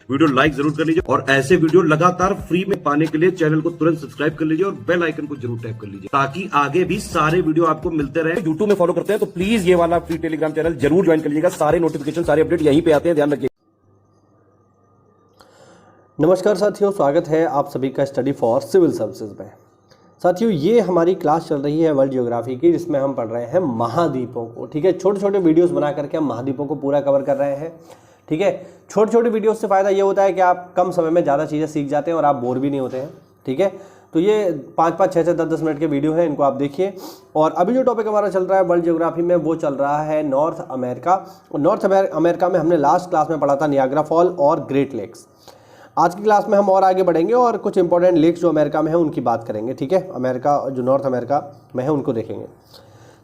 Video like जरूर कर लीजिए और ऐसे वीडियो लगातार फ्री में पाने के लिए चैनल को तुरंत सब्सक्राइब कर लीजिए और बेल आइकन को जरूर टैप कर लीजिए ताकि आगे भी सारे वीडियो आपको मिलते रहे। यूट्यूब में फॉलो करते हैं तो प्लीज ये वाला फ्री टेलीग्राम चैनल जरूर ज्वाइन कर लीजिएगा। सारे नोटिफिकेशन सारे अपडेट यहीं पे आते हैं, ध्यान रखिए। नमस्कार साथियों, स्वागत है आप सभी का स्टडी फॉर सिविल सर्विसेज में। साथियों, ये हमारी क्लास चल रही है वर्ल्ड ज्योग्राफी की, जिसमें हम पढ़ रहे हैं महाद्वीपों को। ठीक है, छोटे छोटे वीडियोस बना करके हम महाद्वीपों को पूरा कवर कर रहे हैं। ठीक है, छोटे छोटे वीडियोस से फ़ायदा ये होता है कि आप कम समय में ज़्यादा चीज़ें सीख जाते हैं और आप बोर भी नहीं होते हैं। ठीक है, तो ये 5-5, 6-6, 10-10 मिनट के वीडियो हैं, इनको आप देखिए। और अभी जो टॉपिक हमारा चल रहा है वर्ल्ड ज्योग्राफी में, वो चल रहा है नॉर्थ अमेरिका। नॉर्थ अमेरिका में हमने लास्ट क्लास में पढ़ा था नियाग्रा फॉल और ग्रेट लेक्स। आज की क्लास में हम और आगे बढ़ेंगे और कुछ इंपॉर्टेंट लेक्स जो अमेरिका में है उनकी बात करेंगे। ठीक है, अमेरिका जो नॉर्थ अमेरिका में है उनको देखेंगे।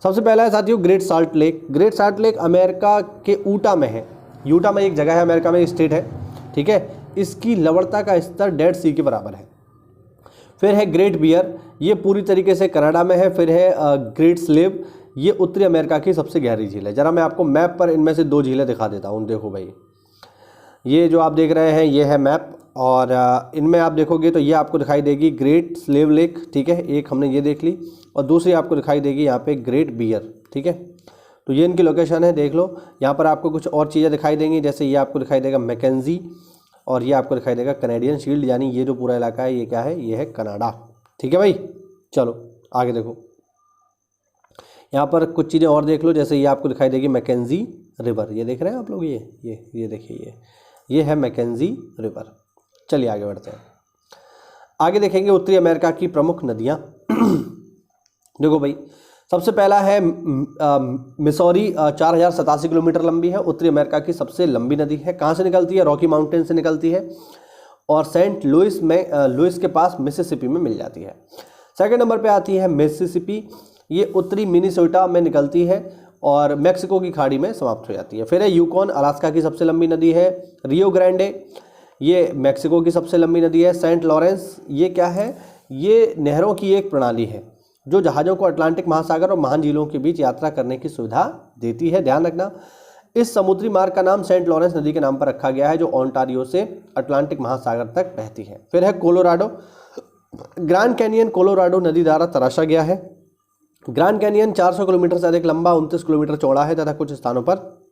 सबसे पहला है साथियों great salt lake. Great salt lake America के यूटा में है। यूटा में एक जगह है, अमेरिका में स्टेट है। ठीक है, इसकी लवणता का स्तर डेड सी के बराबर है। फिर है ग्रेट बियर, ये पूरी तरीके से कनाडा में है। फिर है ग्रेट स्लेव, ये उत्तरी अमेरिका की सबसे गहरी झील है। जरा मैं आपको मैप पर इनमें से 2 झीलें दिखा देता हूँ। देखो भाई, ये जो आप देख रहे हैं ये है मैप, और इनमें आप देखोगे तो ये आपको दिखाई देगी ग्रेट स्लेव लेक। ठीक है, एक हमने ये देख ली, और दूसरी आपको दिखाई देगी यहाँ पे ग्रेट बियर। ठीक है, तो ये इनकी लोकेशन है, देख लो। यहाँ पर आपको कुछ और चीज़ें दिखाई देंगी, जैसे ये आपको दिखाई देगा मैकेंजी, और ये आपको दिखाई देगा कैनेडियन शील्ड, यानी ये जो पूरा इलाका है ये क्या है, ये है कनाडा। ठीक है भाई, चलो आगे देखो। यहाँ पर कुछ चीज़ें और देख लो, जैसे ये आपको दिखाई देगी मैकेंजी रिवर, ये देख रहे हैं आप लोग, ये देखिए, ये है मैकेंजी रिवर। चलिए आगे बढ़ते हैं। आगे देखेंगे उत्तरी अमेरिका की प्रमुख नदियाँ। देखो भाई, सबसे पहला है मिसौरी, 4087 किलोमीटर लंबी है, उत्तरी अमेरिका की सबसे लंबी नदी है। कहाँ से निकलती है? रॉकी माउंटेन से निकलती है, और सेंट लुइस में लुइस के पास मिसिसिपी में मिल जाती है। सेकंड नंबर पे आती है मिसिसिपी, ये उत्तरी मिनेसोटा में निकलती है और मैक्सिको की खाड़ी में समाप्त हो जाती है। फिर है यूकॉन, अलास्का की सबसे लंबी नदी है। रियो ग्रांडे, ये मैक्सिको की सबसे लंबी नदी है। सेंट लॉरेंस, ये क्या है? ये नहरों की एक प्रणाली है जो जहाज़ों को अटलांटिक महासागर और महान झीलों के बीच यात्रा करने की सुविधा देती है। ध्यान रखना, इस समुद्री मार्ग का नाम सेंट लॉरेंस नदी के नाम पर रखा गया है, जो ओंटारियो से अटलांटिक महासागर तक बहती है। फिर है कोलोराडो, ग्रैंड कैनियन कोलोराडो नदी द्वारा तराशा गया है। ग्रैंड कैनियन 400 किलोमीटर से अधिक लंबा, 29 किलोमीटर चौड़ा है, तथा कुछ स्थानों पर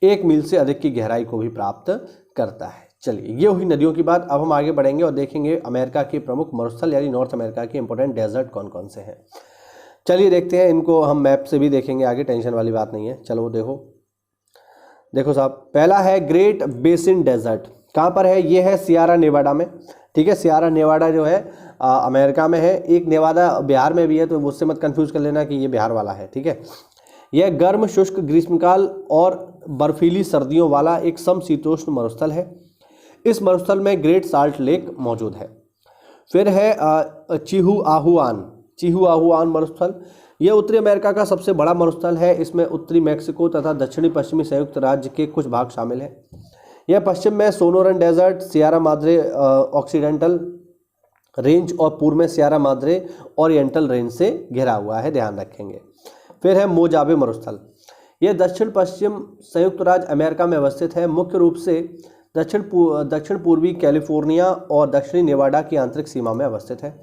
1 मील से अधिक की गहराई को भी प्राप्त करता है। चलिए, ये हुई नदियों की बात। अब हम आगे बढ़ेंगे और देखेंगे अमेरिका के प्रमुख मरुस्थल यानी नॉर्थ अमेरिका के इंपॉर्टेंट डेजर्ट कौन कौन से हैं। चलिए देखते हैं, इनको हम मैप से भी देखेंगे आगे, टेंशन वाली बात नहीं है। चलो देखो साहब, पहला है ग्रेट बेसिन डेजर्ट। कहाँ पर है? ये है सियारा नेवाडा में। ठीक है, सियारा नेवाडा जो है अमेरिका में है। एक नेवादा बिहार में भी है, तो उससे मत कंफ्यूज कर लेना कि ये बिहार वाला है। ठीक है, यह गर्म शुष्क ग्रीष्मकाल और बर्फीली सर्दियों वाला एक समशीतोष्ण मरुस्थल है। इस मरुस्थल में ग्रेट साल्ट लेक मौजूद है। फिर है चिहुआहुआन मरुस्थल, यह उत्तरी अमेरिका का सबसे बड़ा मरुस्थल है। इसमें उत्तरी मैक्सिको तथा दक्षिणी पश्चिमी संयुक्त राज्य के कुछ भाग शामिल हैं। यह पश्चिम में Sonoran desert, Sierra Madre Occidental range और पूर्व में सियारा माद्रे ओरिएंटल रेंज से घिरा हुआ है, ध्यान रखेंगे। फिर है मोजाबे मरुस्थल, यह दक्षिण पश्चिम संयुक्त राज्य अमेरिका में अवस्थित है। मुख्य रूप से दक्षिण पूर्वी कैलिफोर्निया और दक्षिणी नेवाडा की आंतरिक सीमा में अवस्थित है।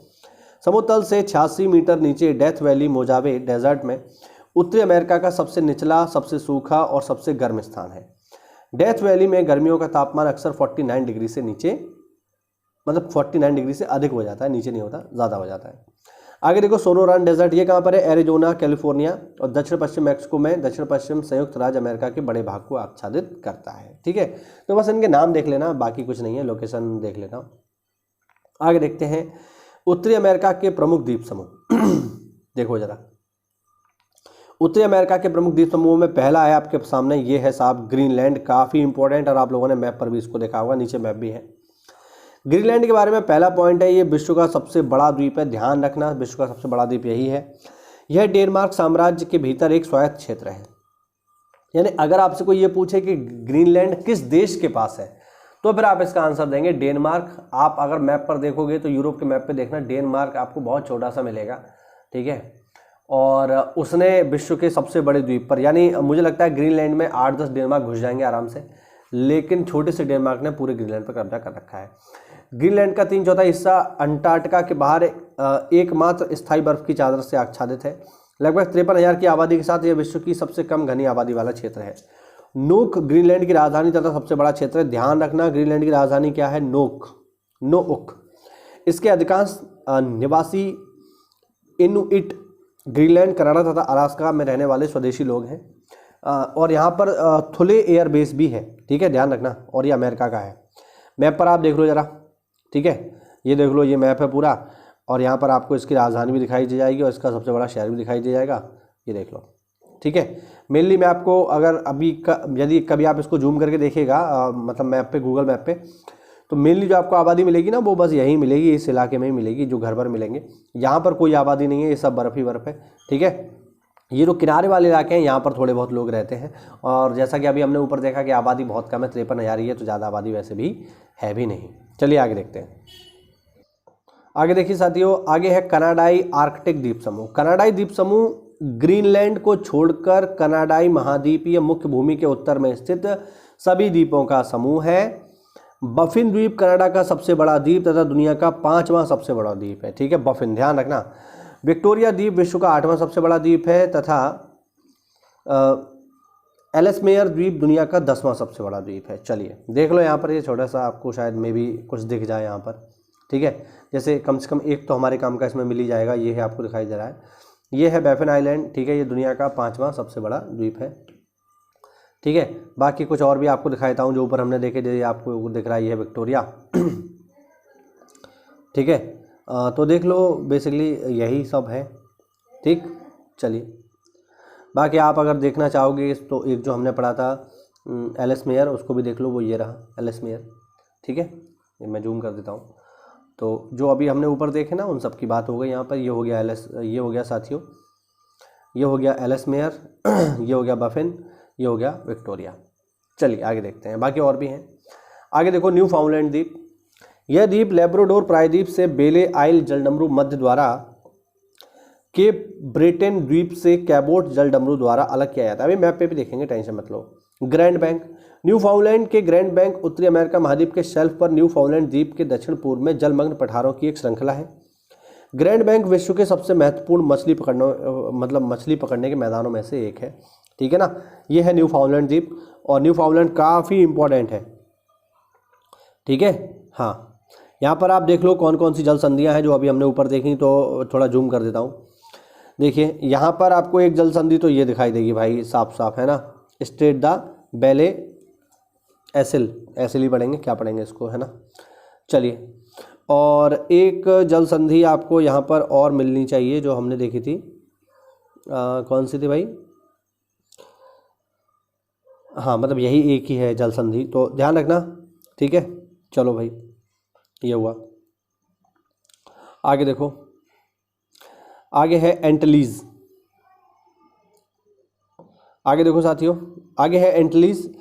समुद्र तल से 86 मीटर नीचे डेथ वैली मोजाबे डेजर्ट में उत्तरी अमेरिका का सबसे निचला, सबसे सूखा और सबसे गर्म स्थान है। डेथ वैली में गर्मियों का तापमान अक्सर 49 डिग्री से नीचे, मतलब 49 डिग्री से अधिक हो जाता है, नीचे नहीं होता, ज़्यादा हो जाता है। आगे देखो सोनोरान डेजर्ट, ये कहाँ पर है? एरिजोना, कैलिफोर्निया और दक्षिण पश्चिम मैक्सिको में दक्षिण पश्चिम संयुक्त राज्य अमेरिका के बड़े भाग को आच्छादित करता है। ठीक है, तो बस इनके नाम देख लेना, बाकी कुछ नहीं है, लोकेशन देख लेना। आगे देखते हैं उत्तरी अमेरिका के प्रमुख द्वीप समूह। देखो जरा, उत्तरी अमेरिका के प्रमुख द्वीप समूहों में पहला है आपके सामने, ये है साहब ग्रीनलैंड। काफ़ी इंपॉर्टेंट, और आप लोगों ने मैप पर भी इसको देखा होगा, नीचे मैप भी है। ग्रीनलैंड के बारे में पहला पॉइंट है, ये विश्व का सबसे बड़ा द्वीप है। ध्यान रखना, विश्व का सबसे बड़ा द्वीप यही है। यह डेनमार्क साम्राज्य के भीतर एक स्वायत्त क्षेत्र है। यानी अगर आपसे कोई ये पूछे कि ग्रीनलैंड किस देश के पास है, तो फिर आप इसका आंसर देंगे डेनमार्क। आप अगर मैप पर देखोगे तो यूरोप के मैप पे देखना, डेनमार्क आपको बहुत छोटा सा मिलेगा। ठीक है, और उसने विश्व के सबसे बड़े द्वीप पर, यानी मुझे लगता है ग्रीनलैंड में 8-10 डेनमार्क घुस जाएंगे आराम से। लेकिन छोटे से डेनमार्क ने पूरे ग्रीनलैंड पर कब्जा कर रखा है। ग्रीनलैंड का 3/4 हिस्सा अंटार्कटिका के बाहर एकमात्र स्थायी बर्फ की चादर से आच्छादित है। लगभग 53,000 की आबादी के साथ यह विश्व की सबसे कम घनी आबादी वाला क्षेत्र है। नूक ग्रीनलैंड की राजधानी तथा सबसे बड़ा क्षेत्र है। ध्यान रखना, ग्रीनलैंड की राजधानी क्या है? नोक। इसके अधिकांश निवासी इनुइट ग्रीनलैंड, कनाडा तथा अलास्का में रहने वाले स्वदेशी लोग हैं। और यहाँ पर थुले एयर बेस भी है, ठीक है, ध्यान रखना। और ये अमेरिका का है। मैप पर आप देख लो जरा, ठीक है, ये देख लो, ये मैप है पूरा। और यहाँ पर आपको इसकी राजधानी भी दिखाई दे जाएगी और इसका सबसे बड़ा शहर भी दिखाई दे जाएगा, ये देख लो, ठीक है। मेनली मैं आपको अगर यदि कभी आप इसको जूम करके देखिएगा मतलब मैप पे, गूगल मैप पे, तो मेनली जो आपको आबादी मिलेगी ना वो बस यहीं मिलेगी, इस इलाके में ही मिलेगी, जो घर भर मिलेंगे। यहाँ पर कोई आबादी नहीं है, ये सब बर्फ़ ही बर्फ़ है, ठीक है। ये जो किनारे वाले इलाके हैं यहाँ पर थोड़े बहुत लोग रहते हैं। और जैसा कि अभी हमने ऊपर देखा कि आबादी बहुत कम है, 53,000 ही है, तो ज़्यादा आबादी वैसे भी है भी नहीं। चलिए आगे देखते हैं। आगे देखिए साथियों, आगे है कनाडाई आर्कटिक द्वीप समूह। कनाडाई द्वीप समूह ग्रीनलैंड को छोड़कर कनाडाई महाद्वीपीय मुख्य भूमि के उत्तर में स्थित सभी द्वीपों का समूह है। बफिन द्वीप कनाडा का सबसे बड़ा द्वीप तथा दुनिया का 5वां सबसे बड़ा द्वीप है, ठीक है, बफिन, ध्यान रखना। विक्टोरिया द्वीप विश्व का 8वां सबसे बड़ा द्वीप है तथा एलेसमेयर द्वीप दुनिया का 10वां सबसे बड़ा द्वीप है। चलिए देख लो, यहाँ पर ये छोटा सा आपको शायद में भी कुछ दिख जाए यहाँ पर, ठीक है। जैसे कम से कम एक तो हमारे काम का इसमें मिल ही जाएगा। ये है, आपको दिखाई दे रहा है, ये है बैफिन आइलैंड, ठीक है, ये दुनिया का 5वां सबसे बड़ा द्वीप है, ठीक है। बाकी कुछ और भी आपको दिखा देता हूँ जो ऊपर हमने देखे, जैसे आपको दिख रहा है ये है विक्टोरिया, ठीक है। तो देख लो, बेसिकली यही सब है, ठीक। चलिए बाकी आप अगर देखना चाहोगे तो एक जो हमने पढ़ा था एलेसमेयर, उसको भी देख लो, वो ये रहा एलेसमेयर, ठीक है। ये मैं जूम कर देता हूँ। तो जो अभी हमने ऊपर देखे ना, उन सब की बात हो गई यहाँ पर। ये हो गया ये हो गया साथियों, ये हो गया एलेसमेयर, ये हो गया बफिन, ये हो गया विक्टोरिया। चलिए आगे देखते हैं, बाकी और भी हैं। आगे देखो, न्यू फाउंडलैंड द्वीप। यह द्वीप लेब्राडोर प्रायद्वीप से बेले आइल जलडमरू मध्य द्वारा केप ब्रेटन द्वीप से कैबोट जलडमरू द्वारा अलग किया जाता है। अभी मैप पे भी देखेंगे, टेंशन मत लो। ग्रैंड बैंक, न्यू फाउंडलैंड के ग्रैंड बैंक उत्तरी अमेरिका महाद्वीप के शेल्फ पर न्यू फाउंडलैंड द्वीप के दक्षिण पूर्व में जलमग्न पठारों की एक श्रृंखला है। ग्रैंड बैंक विश्व के सबसे महत्वपूर्ण मछली पकड़ने के मैदानों में से एक है, ठीक है ना। ये है न्यू फाउंडलैंड द्वीप, और न्यू फाउंडलैंड काफ़ी इंपॉर्टेंट है, ठीक है। हाँ, यहाँ पर आप देख लो कौन कौन सी जल संधियाँ हैं जो अभी हमने ऊपर देखी। तो थोड़ा जूम कर देता हूँ, देखिए यहाँ पर आपको एक जल संधि तो ये दिखाई देगी भाई, साफ साफ है ना, स्ट्रेट द बेले एसिल ही पढ़ेंगे, क्या पढ़ेंगे इसको, है ना। चलिए, और एक जल संधि आपको यहाँ पर और मिलनी चाहिए जो हमने देखी थी, कौन सी थी भाई? हाँ, मतलब यही एक ही है जल संधि, तो ध्यान रखना, ठीक है। चलो भाई, ये हुआ। आगे देखो, आगे है एंटलीज। आगे देखो साथियों, आगे है एंटलीज।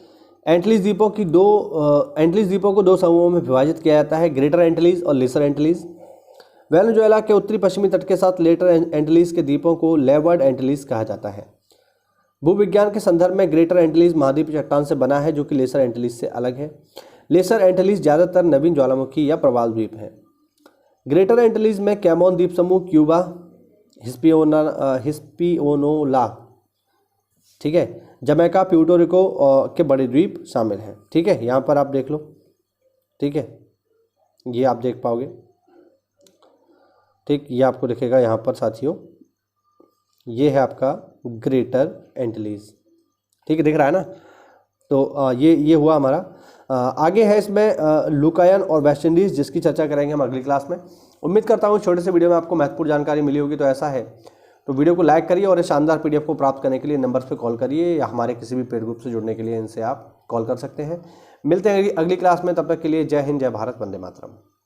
एंटलीज द्वीपों को दो समूहों में विभाजित किया जाता है, ग्रेटर एंटलीज और लेसर एंटलीज। वेनेजुएला के उत्तरी पश्चिमी तट के साथ लेटर एंटलीज के द्वीपों को लेवर्ड एंटलीज कहा जाता है। भूविज्ञान के संदर्भ में ग्रेटर एंटलीज महाद्वीपीय चट्टान से बना है जो कि लेसर एंटलीज से अलग है। लेसर एंटलीज ज़्यादातर नवीन ज्वालामुखी या प्रवाल द्वीप हैं। ग्रेटर एंटलीज में कैमोन द्वीप समूह, क्यूबा, हिस्पियोनोला, ठीक है, जमैका, प्यूर्टो रिको के बड़े द्वीप शामिल हैं, ठीक है। यहाँ पर आप देख लो, ठीक है, ये आप देख पाओगे, ठीक, ये आपको दिखेगा यहाँ पर साथियों, ये है आपका ग्रेटर एंटलीज, ठीक है, दिख रहा है ना। तो ये हुआ हमारा। आगे है इसमें लुकायन और वेस्ट इंडीज़, जिसकी चर्चा करेंगे हम अगली क्लास में। उम्मीद करता हूँ छोटे से वीडियो में आपको महत्वपूर्ण जानकारी मिली होगी। तो ऐसा है तो वीडियो को लाइक करिए और इस शानदार पीडीएफ को प्राप्त करने के लिए नंबर्स पे कॉल करिए, या हमारे किसी भी पेड ग्रुप से जुड़ने के लिए इनसे आप कॉल कर सकते हैं। मिलते हैं अगली क्लास में, तब तक के लिए जय हिंद, जय भारत, वंदे मातरम।